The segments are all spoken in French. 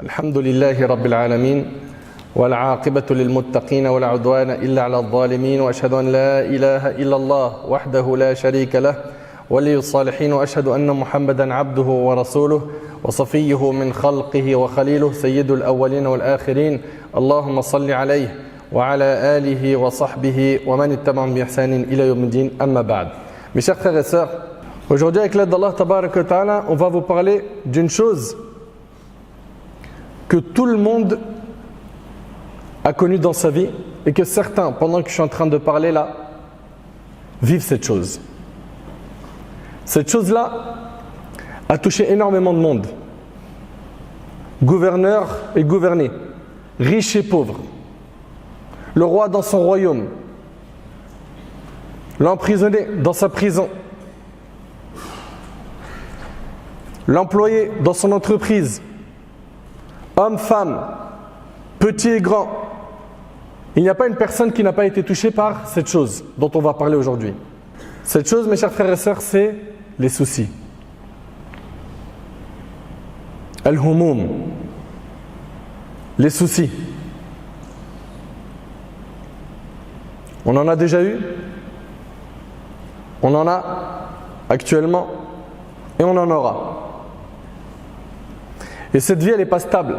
الحمد لله رب العالمين والعاقبة للمتقين ولا عدوان إلا على الظالمين وأشهد أن لا إله إلا الله وحده لا شريك له ولي الصالحين وأشهد أن محمدا عبده ورسوله وصفيه من خلقه وخليله سيد الأولين والآخرين اللهم صل عليه وعلى آله وصحبه ومن اتبعهم بإحسان إلى يوم الدين أما بعد. Mes chers frères et sœurs, aujourd'hui avec l'aide d'Allah Tabarak wa Ta'ala, on va vous parler d'une chose que tout le monde a connue dans sa vie et que certains, pendant que je suis en train de parler là, vivent cette chose. Cette chose-là a touché énormément de monde. Gouverneurs et gouvernés, riches et pauvres, le roi dans son royaume, l'emprisonné dans sa prison, l'employé dans son entreprise, hommes, femmes, petits et grands. Il n'y a pas une personne qui n'a pas été touchée par cette chose dont on va parler aujourd'hui. Cette chose, mes chers frères et sœurs, c'est les soucis. Al-Humum, les soucis. On en a déjà eu, on en a actuellement et on en aura. Et cette vie, elle n'est pas stable.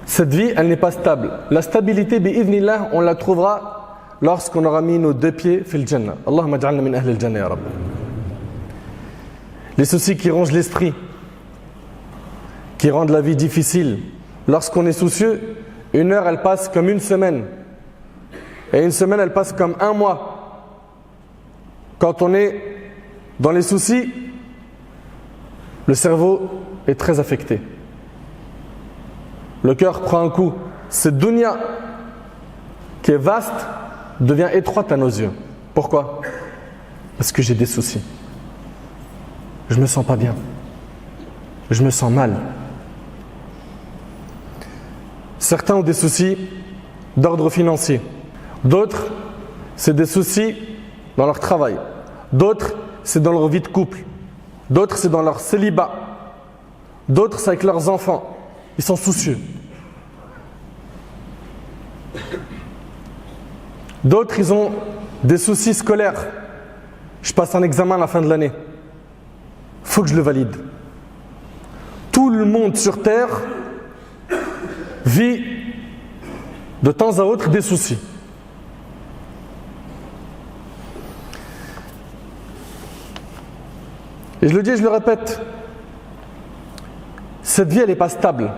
Cette vie, elle n'est pas stable. La stabilité, bi'idhnillah, on la trouvera lorsqu'on aura mis nos deux pieds fil jannah. Allahumma ja'alna min ahli al-jannah ya Rabb. Les soucis qui rongent l'esprit, qui rendent la vie difficile. Lorsqu'on est soucieux, une heure, elle passe comme une semaine. Et une semaine, elle passe comme un mois. Quand on est dans les soucis, le cerveau est très affecté. Le cœur prend un coup. Cette dunya qui est vaste devient étroite à nos yeux. Pourquoi? Parce que j'ai des soucis. Je me sens pas bien. Je me sens mal. Certains ont des soucis d'ordre financier. D'autres, c'est des soucis dans leur travail. D'autres, c'est dans leur vie de couple. D'autres, c'est dans leur célibat. D'autres, c'est avec leurs enfants. Ils sont soucieux. D'autres, ils ont des soucis scolaires. Je passe un examen à la fin de l'année. Il faut que je le valide. Tout le monde sur Terre vit de temps à autre des soucis. Et je le dis et je le répète, cette vie, elle n'est pas stable.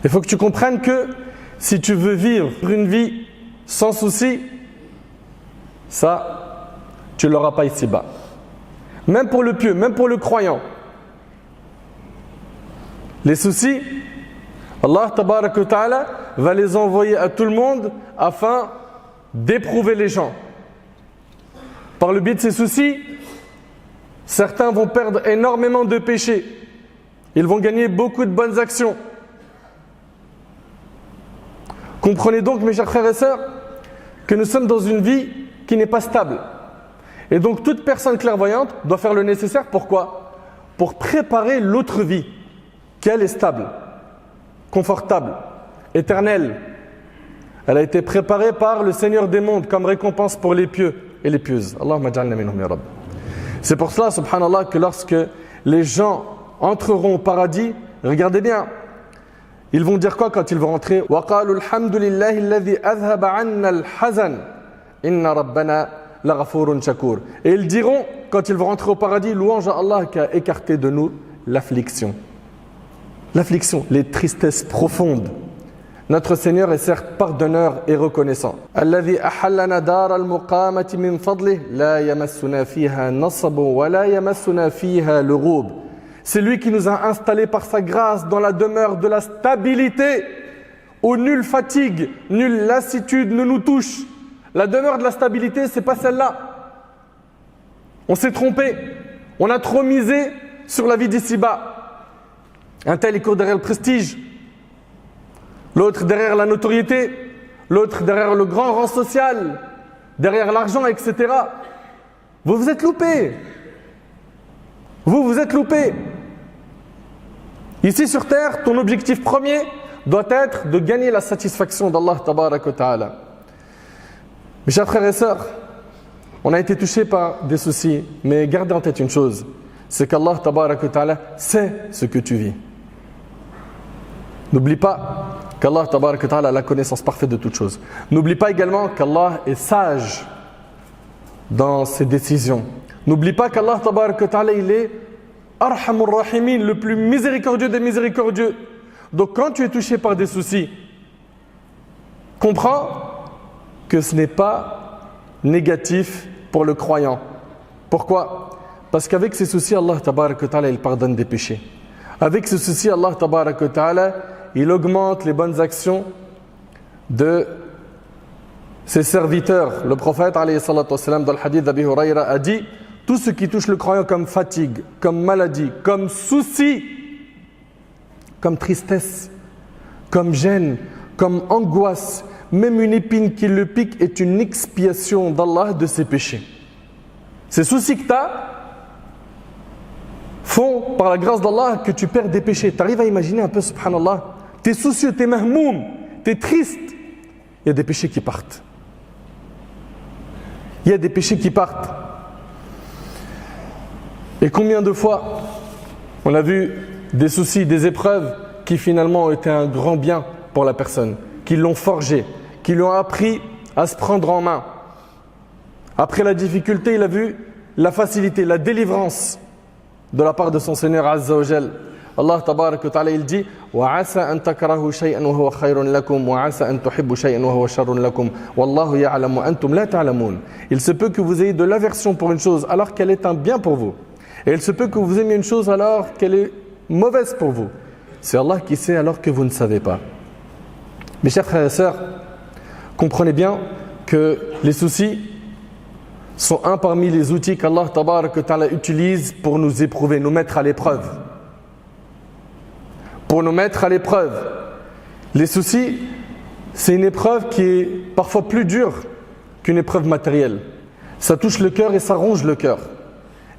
Il faut que tu comprennes que si tu veux vivre une vie sans soucis, ça, tu ne l'auras pas ici-bas. Même pour le pieux, même pour le croyant. Les soucis, Allah Tabarak wa Ta'ala va les envoyer à tout le monde afin d'éprouver les gens. Par le biais de ces soucis, certains vont perdre énormément de péchés. Ils vont gagner beaucoup de bonnes actions. Comprenez donc, mes chers frères et sœurs, que nous sommes dans une vie qui n'est pas stable. Et donc, toute personne clairvoyante doit faire le nécessaire. Pourquoi? Pour préparer l'autre vie, qu'elle est stable, confortable, éternelle. Elle a été préparée par le Seigneur des mondes comme récompense pour les pieux et les pieuses. Allahumma ja'alna minhum ya Rabb. C'est pour cela, subhanallah, que lorsque les gens entreront au paradis, regardez bien, ils vont dire quoi quand ils vont rentrer? وَقَالُوا الْحَمْدُ لِلَّهِ الَّذِي أَذْهَبَ عَنَّا الْحَزَنَ إِنَّ رَبَّنَا لَغَفُورٌ شَكُورٌ. Et ils diront, quand ils vont rentrer au paradis, louange à Allah qui a écarté de nous l'affliction. L'affliction, les tristesses profondes. Notre Seigneur est certes pardonneur et reconnaissant. الذي أحلنا دار المقامة من فضله لا يمسنا فيها نصب ولا يمسنا فيها لغوب. C'est lui qui nous a installés par sa grâce dans la demeure de la stabilité où nulle fatigue, nulle lassitude ne nous touche. La demeure de la stabilité, c'est pas celle-là. On s'est trompé. On a trop misé sur la vie d'ici-bas. Un tel, il court derrière le prestige. L'autre derrière la notoriété, l'autre derrière le grand rang social, derrière l'argent, etc. Vous vous êtes loupés. Vous vous êtes loupés. Ici sur terre, ton objectif premier doit être de gagner la satisfaction d'Allah tabaraka wa ta'ala. Mes chers frères et sœurs, on a été touchés par des soucis, mais gardez en tête une chose, c'est qu'Allah tabaraka wa ta'ala sait ce que tu vis. N'oublie pas qu'Allah tabaraka wa ta'ala a la connaissance parfaite de toutes choses. N'oublie pas également qu'Allah est sage dans ses décisions. N'oublie pas qu'Allah tabaraka wa ta'ala, il est Arhamur Rahimin, le plus miséricordieux des miséricordieux. Donc quand tu es touché par des soucis, comprends que ce n'est pas négatif pour le croyant. Pourquoi? Parce qu'avec ces soucis, Allah tabaraka wa ta'ala, il pardonne des péchés. Avec ces soucis, Allah tabaraka wa ta'ala, il augmente les bonnes actions de ses serviteurs. Le prophète alayhi salatu wassalam, dans le hadith d'Abi Hurayra, a dit: tout ce qui touche le croyant comme fatigue, comme maladie, comme souci, comme tristesse, comme gêne, comme angoisse, même une épine qui le pique est une expiation d'Allah de ses péchés. Ces soucis que tu as font, par la grâce d'Allah, que tu perds des péchés. Tu arrives à imaginer un peu, subhanallah, tu es soucieux, tu es mahmoum, tu es triste. Il y a des péchés qui partent. Il y a des péchés qui partent. Et combien de fois on a vu des soucis, des épreuves qui finalement ont été un grand bien pour la personne, qui l'ont forgé, qui lui ont appris à se prendre en main. Après la difficulté, il a vu la facilité, la délivrance de la part de son Seigneur Azza wa Jal. Allah tabaraka wa ta'ala, il dit: wa 'asa an takrahu shay'an wa huwa khayrun lakum wa 'asa an tuhibbu shay'an wa huwa sharrun lakum wallahu ya'lamu wa antum la ta'lamun. Il se peut que vous ayez de l'aversion pour une chose alors qu'elle est un bien pour vous. Et il se peut que vous aimiez une chose alors qu'elle est mauvaise pour vous. C'est Allah qui sait alors que vous ne savez pas. Mes chers frères et sœurs, comprenez bien que les soucis sont un parmi les outils qu'Allah tabaraka wa ta'ala utilise pour nous éprouver, nous mettre à l'épreuve. Pour nous mettre à l'épreuve. Les soucis, c'est une épreuve qui est parfois plus dure qu'une épreuve matérielle. Ça touche le cœur et ça ronge le cœur.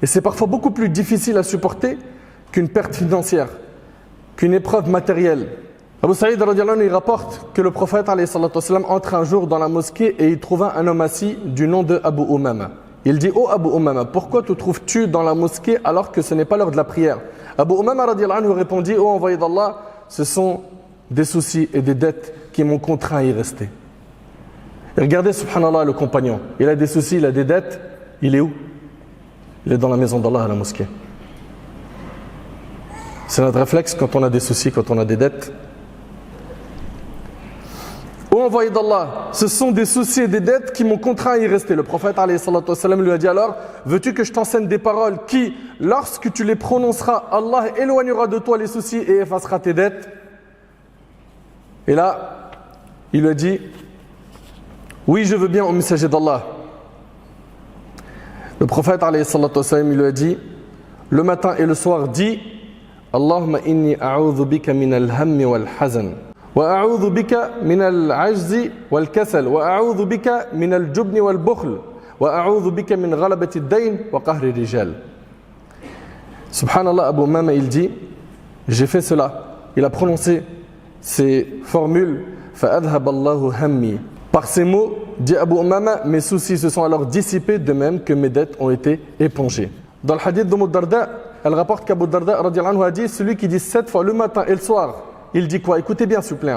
Et c'est parfois beaucoup plus difficile à supporter qu'une perte financière, qu'une épreuve matérielle. Abu Saïd radiyallahu anhu, il rapporte que le prophète alayhi salatu wassalam entre un jour dans la mosquée et il trouva un homme assis du nom de Abu Umama. Il dit: oh Abu Umama, pourquoi te trouves-tu dans la mosquée alors que ce n'est pas l'heure de la prière? Abu Umama radiyallahu anhu répondit: oh envoyé d'Allah, ce sont des soucis et des dettes qui m'ont contraint à y rester. Et regardez subhanallah le compagnon, il a des soucis, il a des dettes, il est où? Il est dans la maison d'Allah à la mosquée. C'est notre réflexe quand on a des soucis, quand on a des dettes. Ô envoyé d'Allah, ce sont des soucis et des dettes qui m'ont contraint à y rester. Le prophète alayhi salatu wassalam lui a dit alors: veux-tu que je t'enseigne des paroles qui, lorsque tu les prononceras, Allah éloignera de toi les soucis et effacera tes dettes? Et là, il lui a dit: oui, je veux bien, au messager d'Allah. Le prophète alayhi salatu wassalam, il lui a dit: le matin et le soir, dis: Allahumma inni a'udhu bika min al-hammi wal-hazan wa a'udhu bika min al-'ajzi wal-kasal wa a'udhu bika min al-jubni wal-bukhl wa a'udhu bika min ghalabati ad-dayn wa qahri rijal. Subhanallah, Abu Umama, il dit: j'ai fait cela. Il a prononcé ces formules: fa'adhhab Allahu hammi. Par ces mots, dit Abu Umama, mes soucis se sont alors dissipés, de même que mes dettes ont été épongées. Dans le hadith d'Umm Darda, elle rapporte qu'Abu Darda radiyallahu anhu a dit: celui qui dit 7 fois le matin et le soir, il dit quoi? Écoutez bien, s'il vous plaît.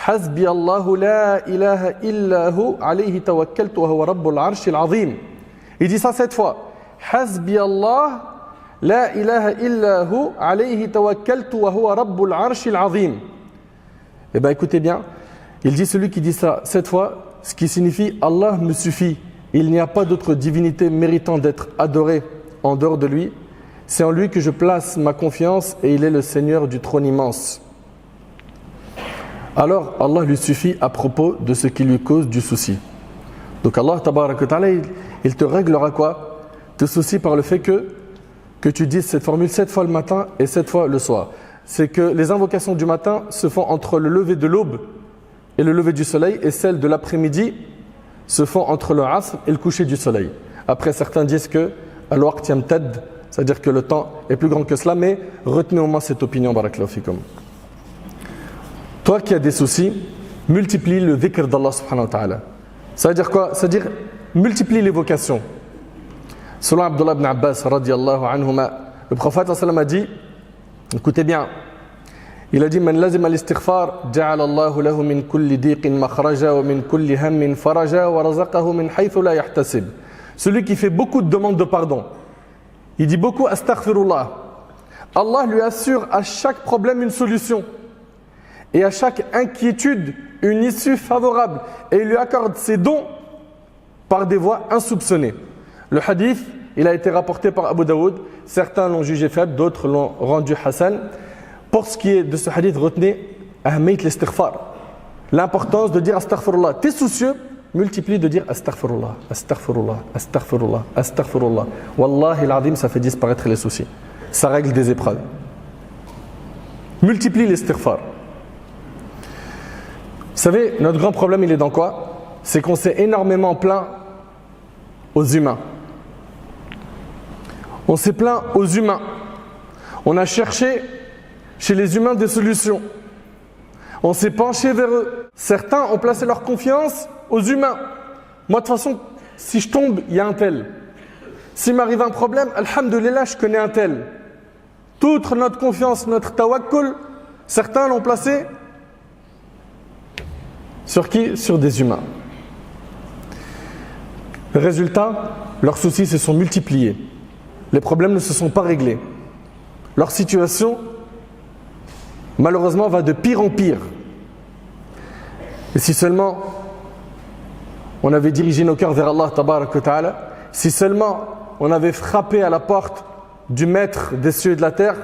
Hasbi Allahu la ilaha illahu alayhi tawakkaltu wa huwa rabbul arshil azim. Il dit ça 7 fois. Hasbi Allah la ilaha illahu alayhi tawakkaltu wa huwa rabbul arshil azim. Eh bien, écoutez bien. Il dit celui qui dit ça 7 fois, ce qui signifie Allah me suffit. Il n'y a pas d'autre divinité méritant d'être adorée en dehors de lui. C'est en lui que je place ma confiance et il est le Seigneur du trône immense. Alors Allah lui suffit à propos de ce qui lui cause du souci. Donc Allah tabaraka wa ta'ala, il te réglera quoi? Te soucie par le fait que tu dises cette formule 7 fois le matin et 7 fois le soir. C'est que les invocations du matin se font entre le lever de l'aube et le lever du soleil, et celles de l'après-midi se font entre le asr et le coucher du soleil. Après, certains disent que al-waqt yamtad c'est-à-dire que le temps est plus grand que cela, mais retenez au moins cette opinion, barakallahu fikum. Toi qui as des soucis, multiplie le dhikr d'Allah subhanahu wa ta'ala. Ça veut dire quoi? Ça veut dire multiplie l'évocation. Selon Abdullah ibn Abbas, radiyallahu anhuma, le prophète sallallahu a dit, écoutez bien, il a dit Man lazima al-istighfar, ja'ala Allahu lahu min kulli diqin makhraja wa min kulli hammin faraja wa razaqahu min haythu la yahtasib. Celui qui fait beaucoup de demandes de pardon, il dit beaucoup astaghfirullah. Allah lui assure à chaque problème une solution et à chaque inquiétude une issue favorable et il lui accorde ses dons par des voies insoupçonnées. Le hadith, il a été rapporté par Abu Daoud, certains l'ont jugé faible, d'autres l'ont rendu Hassan. Pour ce qui est de ce hadith, retenez ahmiyat l'istighfar, l'importance de dire astaghfirullah. T'es soucieux, multiplie de dire astaghfirullah, astaghfirullah, astaghfirullah, astaghfirullah. Wallahi l'azim, ça fait disparaître les soucis. Ça règle des épreuves. Multiplie l'istighfar. Vous savez, notre grand problème, il est dans quoi? C'est qu'on s'est énormément plaint aux humains. On s'est plaint aux humains. On a cherché chez les humains des solutions. On s'est penché vers eux. Certains ont placé leur confiance aux humains. Moi, de toute façon, si je tombe, il y a un tel. S'il m'arrive un problème, alhamdoulilah, je connais un tel. Toute notre confiance, notre tawakkul, certains l'ont placé sur qui? Sur des humains. Résultat, leurs soucis se sont multipliés. Les problèmes ne se sont pas réglés. Leur situation, malheureusement, va de pire en pire. Et si seulement on avait dirigé nos cœurs vers Allah, tabarak wa ta'ala, si seulement on avait frappé à la porte du maître des cieux et de la terre,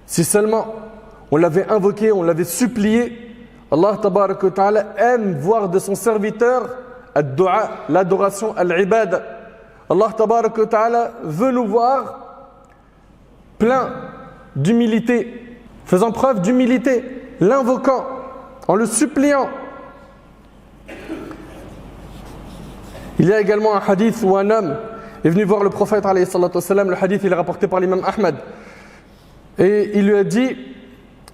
si seulement on l'avait invoqué, on l'avait supplié, Allah tabarak wa ta'ala aime voir de son serviteur ad-du'a, l'adoration, al-ibad. Allah tabarak wa ta'ala veut nous voir plein d'humilité, faisant preuve d'humilité, l'invoquant, en le suppliant. Il y a également un hadith où un homme est venu voir le prophète alayhi salatu wassalam. Le hadith il est rapporté par l'imam Ahmad et il lui a dit: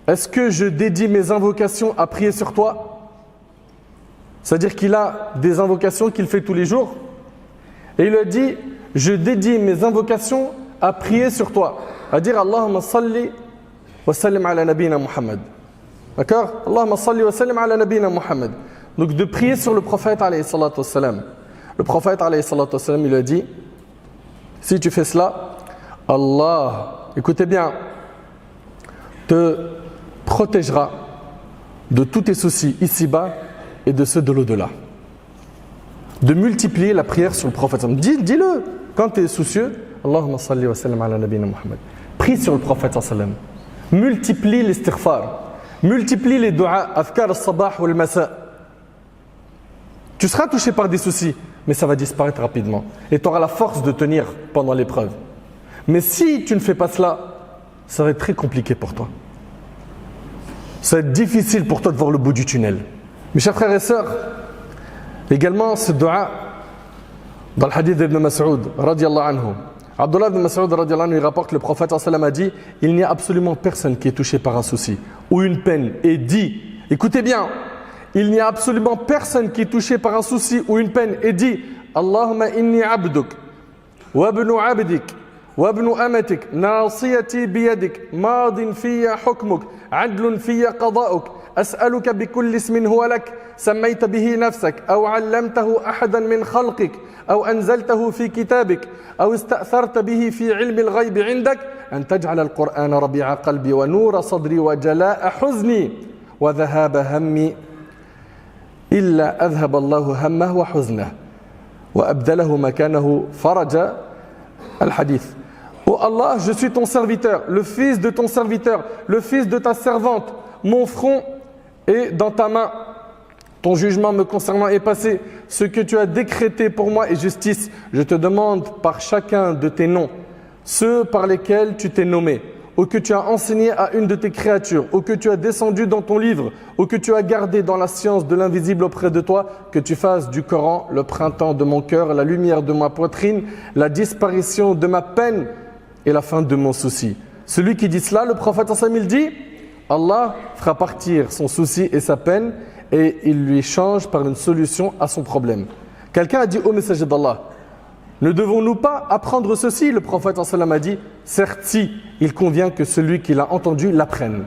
est-ce que je dédie mes invocations à prier sur toi? C'est-à-dire qu'il a des invocations qu'il fait tous les jours et il lui a dit: je dédie mes invocations à prier sur toi, à dire Allahumma salli wa sallim ala nabina Muhammad. D'accord? Allahumma salli wa sallim ala nabina Muhammad. Donc de prier sur le prophète alayhi salatu wassalam. Le prophète alayhi salatu wassalam, il lui a dit: si tu fais cela, Allah, écoutez bien, te protégera de tous tes soucis ici-bas et de ceux de l'au-delà. De multiplier la prière sur le prophète. Dis-le quand tu es soucieux. Allahumma salli wa sallim ala nabina Muhammad. Prie sur le prophète sallam. Multiplie l'istighfar. Multiplie les du'a, afkar al-sabah ou al-masa. Tu seras touché par des soucis, mais ça va disparaître rapidement. Et tu auras la force de tenir pendant l'épreuve. Mais si tu ne fais pas cela, ça va être très compliqué pour toi. Ça va être difficile pour toi de voir le bout du tunnel. Mes chers frères et sœurs, également ce dua dans le hadith d'Ibn Mas'ud radiyallahu anhu. Abdullah ibn Mas'ud radiyallahu anhu, il rapporte, le prophète sallam a dit: il n'y a absolument personne qui est touché par un souci ou une peine et dit, écoutez bien, il n'y a absolument personne qui est touché par un souci ou une peine et dit: Allahumma inni abduk wa ibnu abdik wa ibnu amatik nasiyati biyadik madin fiyya hukmuk adlun fiyya qada'uk أسألك بكل اسم هو لك سميت به نفسك أو علمته أحدا من خلقك أو أنزلته في كتابك أو استأثرت به في علم الغيب عندك أن تجعل القرآن ربيع قلبي ونور صدري وجلاء حزني وذهاب همي إلا أذهب الله همه وحزنه وأبدله مكانه فرج الحديث. Oh Allah, je suis ton serviteur, le fils de ton serviteur, le fils de ta servante. Mon front est dans ta main. Ton jugement me concernant est passé. Ce que tu as décrété pour moi est justice. Je te demande par chacun de tes noms, ceux par lesquels tu t'es nommé, ou que tu as enseigné à une de tes créatures, ou que tu as descendu dans ton livre, ou que tu as gardé dans la science de l'invisible auprès de toi, que tu fasses du Coran le printemps de mon cœur, la lumière de ma poitrine, la disparition de ma peine et la fin de mon souci. Celui qui dit cela, le prophète il dit, Allah fera partir son souci et sa peine et il lui change par une solution à son problème. Quelqu'un a dit au messager d'Allah, ne devons-nous pas apprendre ceci? Le prophète a dit, certes si, il convient que celui qui l'a entendu l'apprenne.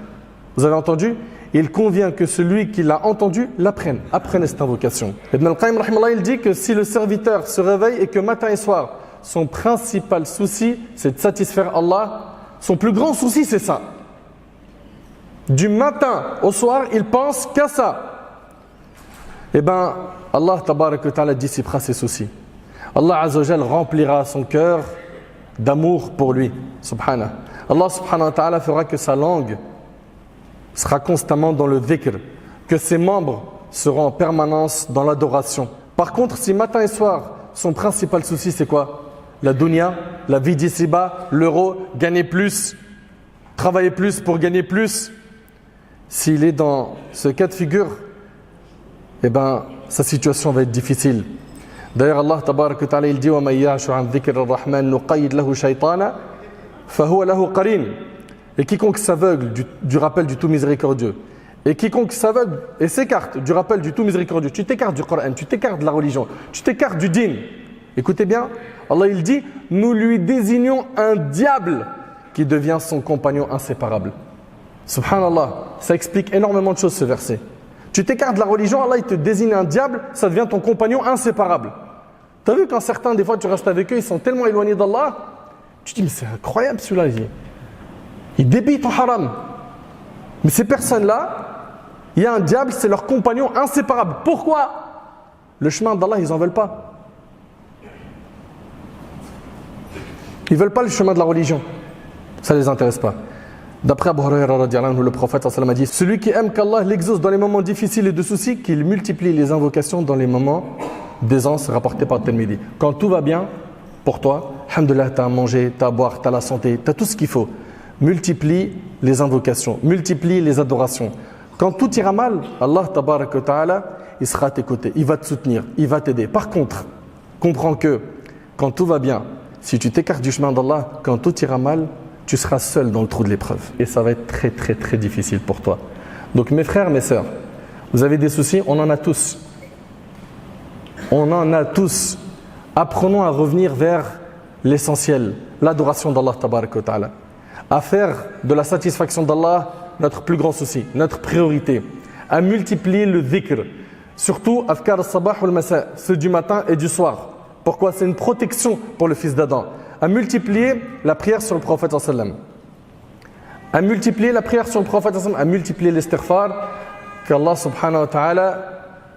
Vous avez entendu? Il convient que celui qui l'a entendu l'apprenne. Apprenez cette invocation. Ibn al-Qayyim il dit que si le serviteur se réveille et que matin et soir, son principal souci, c'est de satisfaire Allah, son plus grand souci, c'est ça. Du matin au soir, il pense qu'à ça. Eh bien, Allah tabaraka wa ta'ala dissipera ses soucis. Allah Azza wa Jal remplira son cœur d'amour pour lui. Subhanah. Allah subhanahu wa ta'ala fera que sa langue sera constamment dans le dhikr, que ses membres seront en permanence dans l'adoration. Par contre, si matin et soir, son principal souci c'est quoi? La dunya, la vie d'ici-bas, l'euro, gagner plus, travailler plus pour gagner plus. S'il est dans ce cas de figure, eh ben, sa situation va être difficile. D'ailleurs, Allah tabarak wa ta'ala il dit وَمَنْ يَعْشُ عَنْ ذِكْرِ الرَّحْمَنِ نُقَيِّدْ لَهُ شَيْطَانًا فَهُوَ لَهُ قَرِينٌ. Et quiconque s'aveugle du rappel du tout miséricordieux, et quiconque s'aveugle et s'écarte du rappel du tout miséricordieux, tu t'écartes du Coran, tu t'écartes de la religion, tu t'écartes du din. Écoutez bien, Allah il dit, nous lui désignons un diable qui devient son compagnon inséparable. Subhanallah, ça explique énormément de choses ce verset. Tu t'écartes de la religion, Allah il te désigne un diable, ça devient ton compagnon inséparable. Tu as vu quand certains, des fois tu restes avec eux, ils sont tellement éloignés d'Allah, tu te dis mais c'est incroyable celui-là, il débite en haram. Mais ces personnes-là, il y a un diable, c'est leur compagnon inséparable. Pourquoi? Le chemin d'Allah, ils n'en veulent pas. Ils ne veulent pas le chemin de la religion. Ça ne les intéresse pas. D'après Abu Huraira, le prophète a dit, celui qui aime qu'Allah l'exauce dans les moments difficiles et de soucis, qu'il multiplie les invocations dans les moments d'aisance rapportés par Tirmidhi. Quand tout va bien pour toi, alhamdoulilah, tu as à manger, tu as à boire, tu as la santé, tu as tout ce qu'il faut. Multiplie les invocations, multiplie les adorations. Quand tout ira mal, Allah tabaraka wa ta'ala, il sera à tes côtés, il va te soutenir, il va t'aider. Par contre, comprends que quand tout va bien, si tu t'écartes du chemin d'Allah, quand tout ira mal, tu seras seul dans le trou de l'épreuve. Et ça va être très très très difficile pour toi. Donc mes frères, mes sœurs, vous avez des soucis, on en a tous. On en a tous. Apprenons à revenir vers l'essentiel, l'adoration d'Allah tabaraka wa ta'ala. À faire de la satisfaction d'Allah notre plus grand souci, notre priorité, à multiplier le dhikr, surtout afkar al-sabah ou al-masa, ceux du matin et du soir. Pourquoi? C'est une protection pour le fils d'Adam. À multiplier la prière sur le prophète sallam, à multiplier la prière sur le prophète sallam, à multiplier l'istighfar, qu'Allah subhanahu wa ta'ala,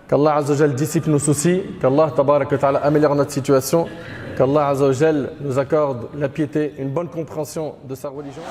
qu'Allah azza wa jal dissipe nos soucis, qu'Allah tabarak wa ta'ala améliore notre situation, qu'Allah azza wa jal nous accorde la piété, une bonne compréhension de sa religion.